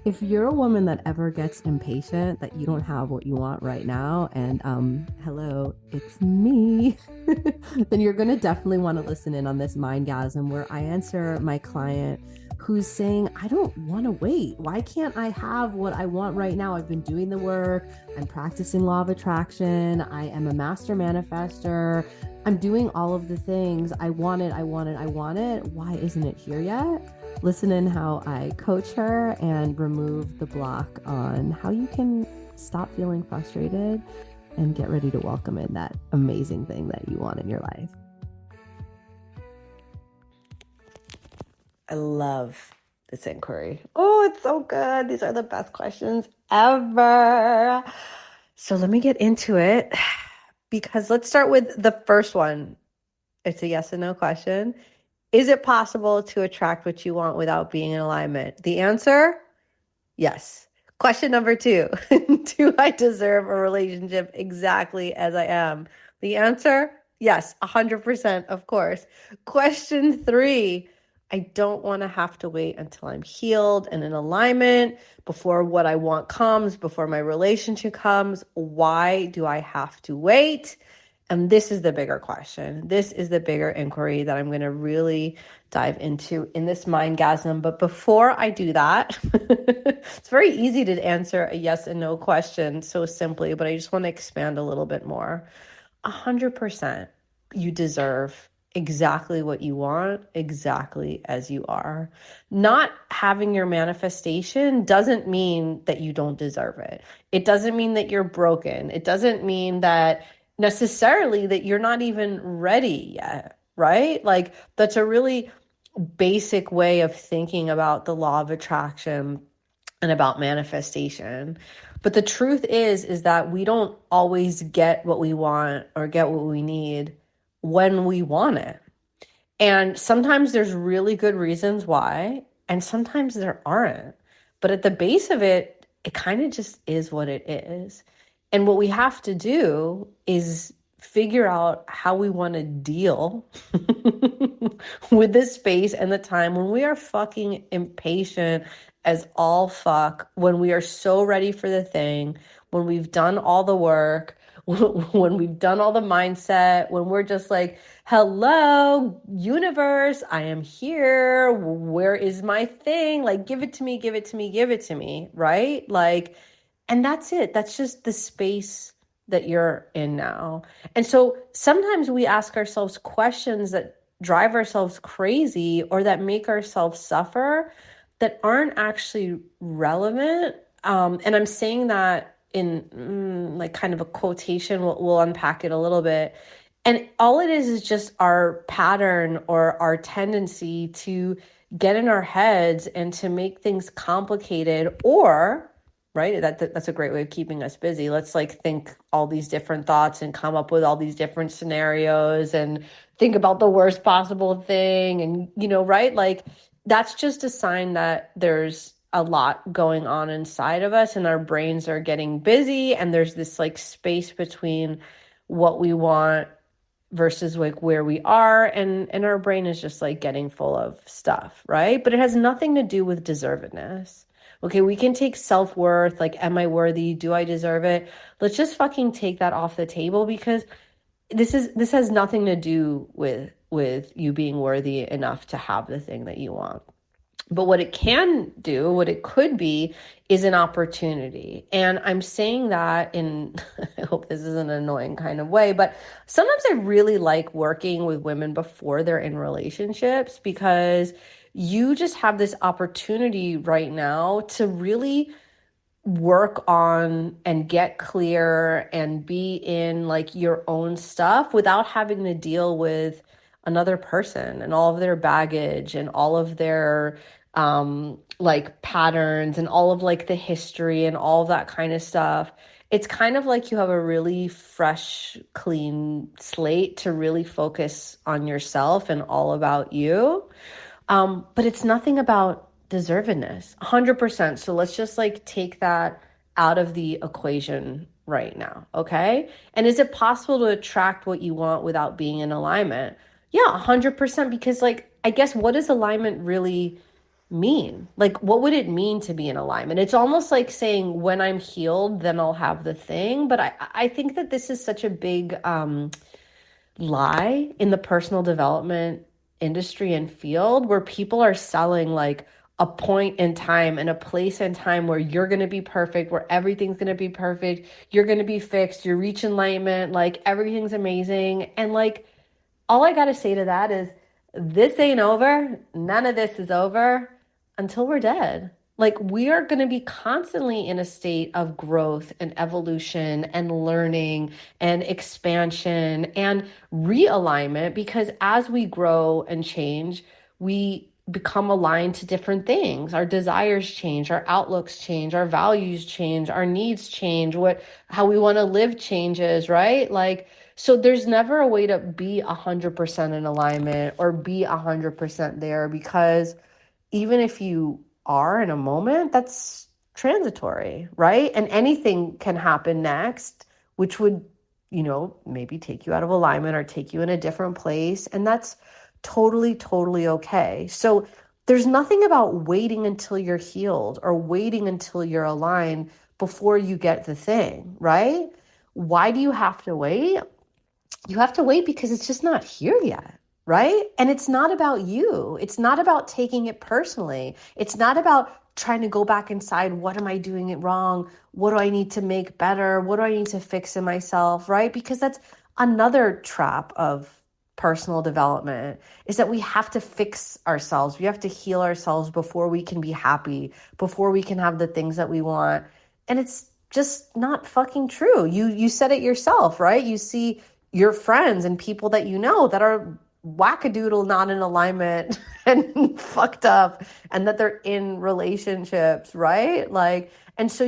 If you're a woman that ever gets impatient that you don't have what you want right now, and hello, it's me, then you're gonna definitely want to listen in on this Mindgasm where I answer my client who's saying, I don't want to wait. Why can't I have what I want right now? I've been doing the work, I'm practicing law of attraction, I am a master manifester, I'm doing all of the things. I want it, I want it, I want it. Why isn't it here yet? Listen in how I coach her and remove the block on how you can stop feeling frustrated and get ready to welcome in that amazing thing that you want in your life. I love this inquiry. Oh, it's so good. These are the best questions ever. So let me get into it because let's start with the first one. It's a yes and no question. Is it possible to attract what you want without being in alignment? The answer, yes. Question number 2, do I deserve a relationship exactly as I am? The answer, yes, 100%, of course. Question 3, I don't want to have to wait until I'm healed and in alignment before what I want comes, before my relationship comes. Why do I have to wait? And this is the bigger question. This is the bigger inquiry that I'm going to really dive into in this Mindgasm. But before I do that, it's very easy to answer a yes and no question so simply, but I just want to expand a little bit more. 100% you deserve exactly what you want, exactly as you are. Not having your manifestation doesn't mean that you don't deserve it. It doesn't mean that you're broken. It doesn't mean that necessarily that you're not even ready yet, right? Like that's a really basic way of thinking about the law of attraction and about manifestation. But the truth is that we don't always get what we want or get what we need when we want it. And sometimes there's really good reasons why, and sometimes there aren't. But at the base of it, it kind of just is what it is. And what we have to do is figure out how we want to deal with this space and the time when we are fucking impatient as all fuck, when we are so ready for the thing, when we've done all the work, when we've done all the mindset, when we're just like, hello, universe, I am here. Where is my thing? Like, give it to me, give it to me, give it to me, right? Like, and that's it. That's just the space that you're in now. And so sometimes we ask ourselves questions that drive ourselves crazy or that make ourselves suffer that aren't actually relevant. And I'm saying that in like kind of a quotation. We'll unpack it a little bit. And all it is just our pattern or our tendency to get in our heads and to make things complicated, or right? That's a great way of keeping us busy. Let's like think all these different thoughts and come up with all these different scenarios and think about the worst possible thing. And, right? Like that's just a sign that there's a lot going on inside of us and our brains are getting busy. And there's this like space between what we want versus like where we are. And our brain is just like getting full of stuff, right? But it has nothing to do with deservedness. Okay, we can take self-worth, like, am I worthy? Do I deserve it? Let's just fucking take that off the table because this has nothing to do with you being worthy enough to have the thing that you want. But what it can do, what it could be, is an opportunity. And I'm saying that in, I hope this is an annoying kind of way, but sometimes I really like working with women before they're in relationships because you just have this opportunity right now to really work on and get clear and be in like your own stuff without having to deal with another person and all of their baggage and all of their like patterns and all of like the history and all of that kind of stuff. It's kind of like you have a really fresh, clean slate to really focus on yourself and all about you. But it's nothing about deservedness, 100%. So let's just like take that out of the equation right now, okay? And is it possible to attract what you want without being in alignment? Yeah, 100%. Because like, I guess what does alignment really mean? Like, what would it mean to be in alignment? It's almost like saying, when I'm healed, then I'll have the thing. But I think that this is such a big lie in the personal development industry and field, where people are selling like a point in time and a place in time where you're going to be perfect, where everything's going to be perfect, you're going to be fixed, you reach enlightenment, like everything's amazing. And like, all I got to say to that is, this ain't over. None of this is over until we're dead. Like, we are going to be constantly in a state of growth and evolution and learning and expansion and realignment, because as we grow and change, we become aligned to different things. Our desires change, our outlooks change, our values change, our needs change, how we want to live changes, right? Like, so there's never a way to be 100% in alignment or be 100% there, because even if you are in a moment, that's transitory, right? And anything can happen next, which would, maybe take you out of alignment or take you in a different place. And that's totally, totally okay. So there's nothing about waiting until you're healed or waiting until you're aligned before you get the thing, right? Why do you have to wait? You have to wait because it's just not here yet, right? And it's not about you. It's not about taking it personally. It's not about trying to go back inside. What am I doing it wrong? What do I need to make better? What do I need to fix in myself, right? Because that's another trap of personal development, is that we have to fix ourselves. We have to heal ourselves before we can be happy, before we can have the things that we want. And it's just not fucking true. You said it yourself, right? You see your friends and people that you know that are wackadoodle, not in alignment and fucked up, and that they're in relationships, right? Like, and so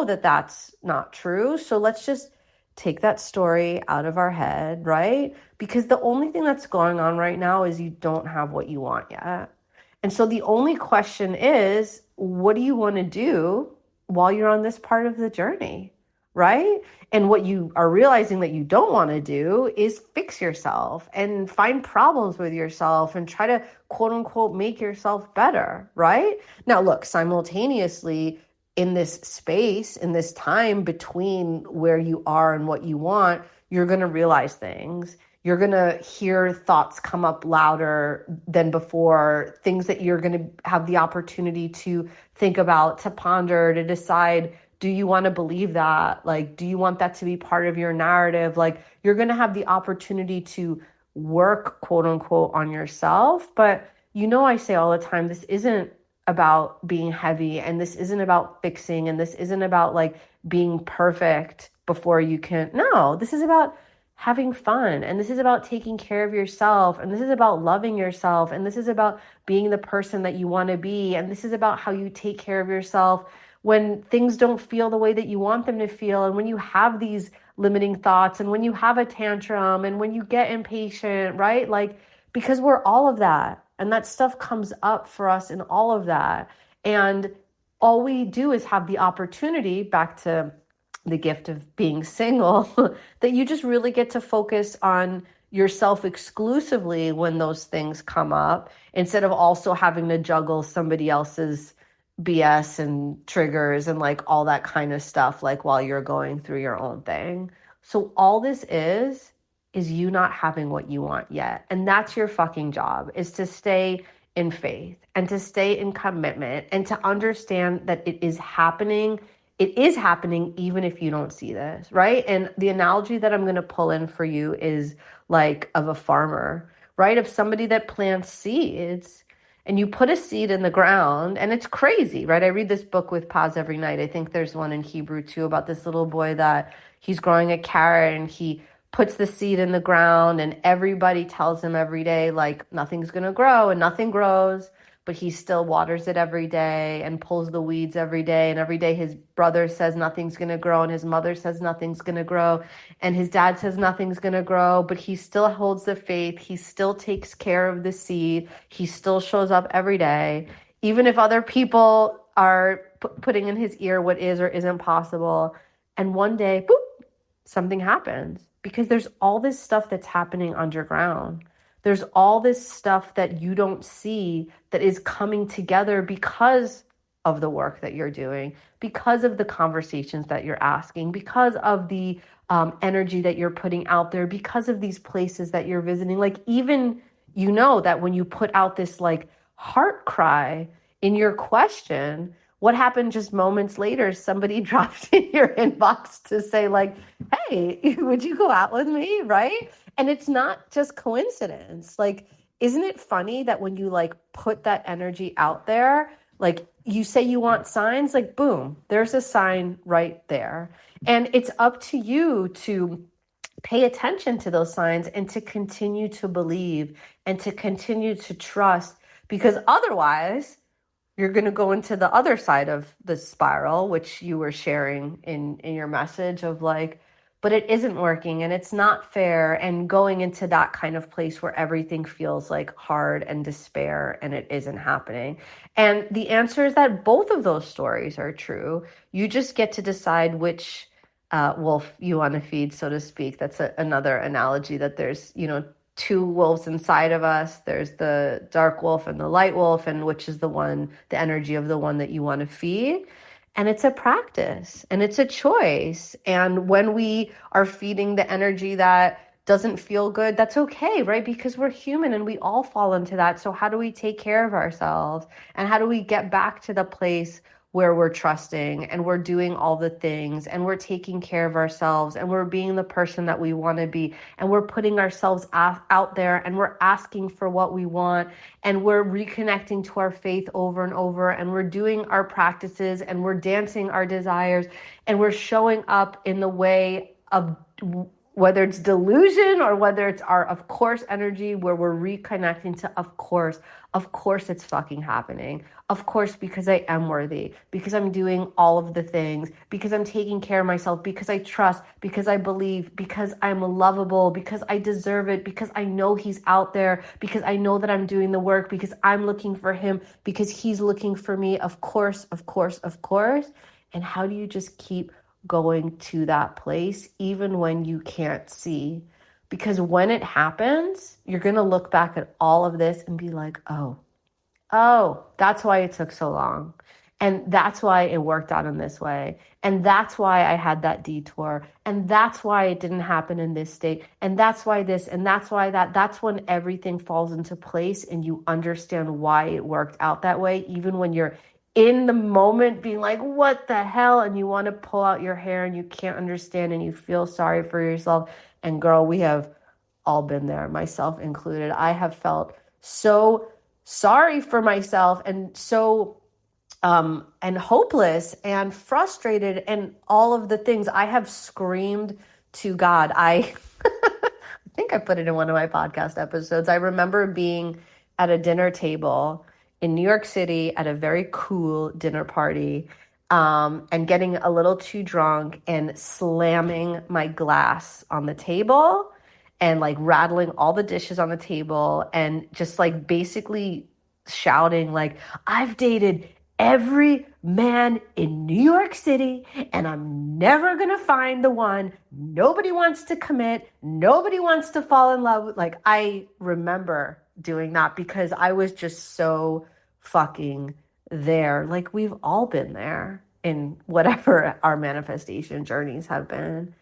that that's not true. So let's just take that story out of our head, right? Because the only thing that's going on right now is you don't have what you want yet. And so the only question is, what do you want to do while you're on this part of the journey, right? And what you are realizing that you don't want to do is fix yourself and find problems with yourself and try to quote unquote make yourself better, right? Now, look, simultaneously in this space, in this time between where you are and what you want, you're going to realize things. You're going to hear thoughts come up louder than before, things that you're going to have the opportunity to think about, to ponder, to decide, do you want to believe that? Like, do you want that to be part of your narrative? Like, you're going to have the opportunity to work, quote unquote, on yourself. But I say all the time, this isn't about being heavy, and this isn't about fixing, and this isn't about like being perfect before you can. No, this is about having fun, and this is about taking care of yourself, and this is about loving yourself, and this is about being the person that you want to be, and this is about how you take care of yourself when things don't feel the way that you want them to feel, and when you have these limiting thoughts, and when you have a tantrum, and when you get impatient, right? Like, because we're all of that, and that stuff comes up for us in all of that. And all we do is have the opportunity, back to the gift of being single, that you just really get to focus on yourself exclusively when those things come up, instead of also having to juggle somebody else's BS and triggers and like all that kind of stuff, like while you're going through your own thing. So all this is you not having what you want yet. And that's your fucking job, is to stay in faith and to stay in commitment and to understand that it is happening. It is happening even if you don't see this, right? And the analogy that I'm going to pull in for you is like of a farmer, right? Of somebody that plants seeds, and you put a seed in the ground, and it's crazy, right? I read this book with Paz every night. I think there's one in Hebrew too, about this little boy that he's growing a carrot, and he puts the seed in the ground, and everybody tells him every day, like, nothing's going to grow, and nothing grows. But he still waters it every day and pulls the weeds every day. And every day his brother says nothing's going to grow, and his mother says nothing's going to grow, and his dad says nothing's going to grow, but he still holds the faith. He still takes care of the seed. He still shows up every day, even if other people are putting in his ear what is or isn't possible. And one day, boop, something happens, because there's all this stuff that's happening underground. There's all this stuff that you don't see that is coming together because of the work that you're doing, because of the conversations that you're asking, because of the energy that you're putting out there, because of these places that you're visiting. Like, even, you know, that when you put out this like heart cry in your question, what happened just moments later? Somebody dropped in your inbox to say, like, hey, would you go out with me? Right. And it's not just coincidence. Like, isn't it funny that when you like put that energy out there, like you say you want signs, like, boom, there's a sign right there. And it's up to you to pay attention to those signs and to continue to believe and to continue to trust, because otherwise you're going to go into the other side of the spiral, which you were sharing in your message of like, but it isn't working and it's not fair, and going into that kind of place where everything feels like hard and despair and it isn't happening. And the answer is that both of those stories are true. You just get to decide which wolf you want to feed, so to speak. That's another analogy, that there's, you know, two wolves inside of us. There's the dark wolf and the light wolf, and which is the one, the energy of the one that you want to feed. And it's a practice and it's a choice. And when we are feeding the energy that doesn't feel good, that's okay, right? Because we're human and we all fall into that. So how do we take care of ourselves? And how do we get back to the place where we're trusting and we're doing all the things and we're taking care of ourselves and we're being the person that we want to be, and we're putting ourselves out there and we're asking for what we want, and we're reconnecting to our faith over and over, and we're doing our practices and we're dancing our desires, and we're showing up in the way of, whether it's delusion or whether it's our of course energy, where we're reconnecting to of course it's fucking happening. Of course, because I am worthy, because I'm doing all of the things, because I'm taking care of myself, because I trust, because I believe, because I'm lovable, because I deserve it, because I know he's out there, because I know that I'm doing the work, because I'm looking for him, because he's looking for me. Of course, of course, of course. And how do you just keep going to that place even when you can't see? Because when it happens, you're going to look back at all of this and be like, oh, that's why it took so long. And that's why it worked out in this way. And that's why I had that detour. And that's why it didn't happen in this state. And that's why this, and that's why that. That's when everything falls into place and you understand why it worked out that way, even when you're in the moment being like, what the hell? And you want to pull out your hair and you can't understand and you feel sorry for yourself. And girl, we have all been there, myself included. I have felt so sorry for myself and so and hopeless and frustrated and all of the things. I have screamed to God. I think I put it in one of my podcast episodes. I remember being at a dinner table in New York City at a very cool dinner party, and getting a little too drunk and slamming my glass on the table and like rattling all the dishes on the table and just like basically shouting like, I've dated every man in New York City and I'm never gonna find the one. Nobody wants to commit. Nobody wants to fall in love. Like, I remember doing that because I was just so fucking there. Like, we've all been there in whatever our manifestation journeys have been.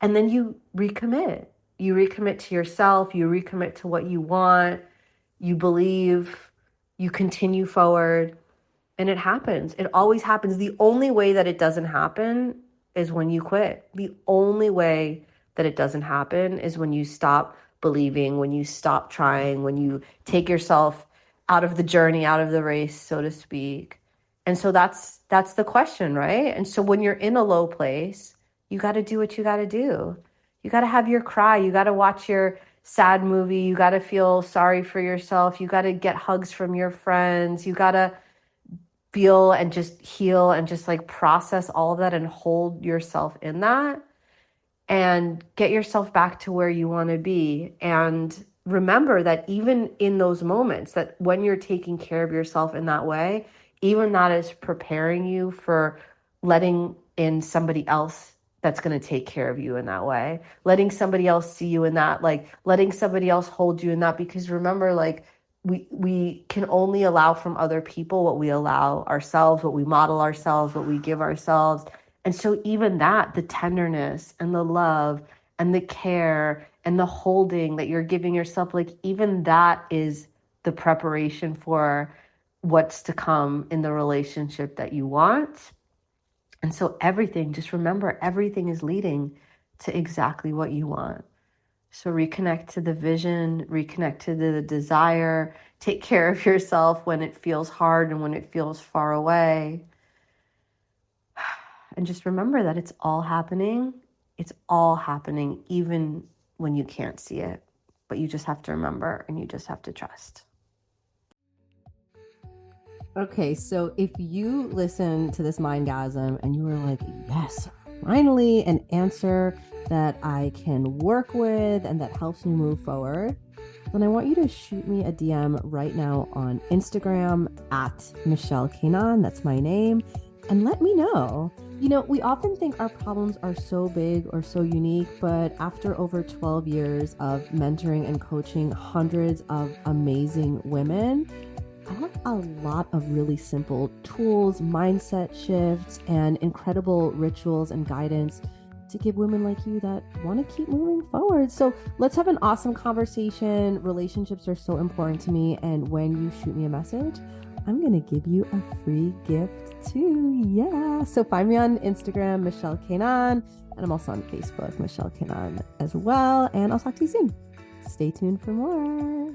And then you recommit. You recommit to yourself. You recommit to what you want. You believe. You continue forward. And it happens. It always happens. The only way that it doesn't happen is when you quit. The only way that it doesn't happen is when you stop believing, when you stop trying, when you take yourself out of the journey, out of the race, so to speak. And so that's the question, right? And so when you're in a low place, you got to do what you got to do. You got to have your cry. You got to watch your sad movie. You got to feel sorry for yourself. You got to get hugs from your friends. You got to feel and just heal and just like process all of that and hold yourself in that and get yourself back to where you want to be. And remember that even in those moments, that when you're taking care of yourself in that way, even that is preparing you for letting in somebody else that's going to take care of you in that way. Letting somebody else see you in that, like letting somebody else hold you in that, because remember, like we can only allow from other people what we allow ourselves, what we model ourselves, what we give ourselves. And so even that, the tenderness and the love and the care and the holding that you're giving yourself, like even that is the preparation for what's to come in the relationship that you want. And so everything, just remember, everything is leading to exactly what you want. So reconnect to the vision, reconnect to the desire, take care of yourself when it feels hard and when it feels far away. And just remember that it's all happening. It's all happening, even when you can't see it. But you just have to remember, and you just have to trust. Okay, so if you listen to this Mindgasm and you were like, yes, finally an answer that I can work with and that helps me move forward, then I want you to shoot me a DM right now on Instagram at Michelle Kanan, that's my name, and let me know. You know, we often think our problems are so big or so unique, but after over 12 years of mentoring and coaching hundreds of amazing women, I have a lot of really simple tools, mindset shifts, and incredible rituals and guidance to give women like you that want to keep moving forward. So let's have an awesome conversation. Relationships are so important to me. And when you shoot me a message, I'm going to give you a free gift too. Yeah. So find me on Instagram, Michelle Kanan. And I'm also on Facebook, Michelle Kanan as well. And I'll talk to you soon. Stay tuned for more.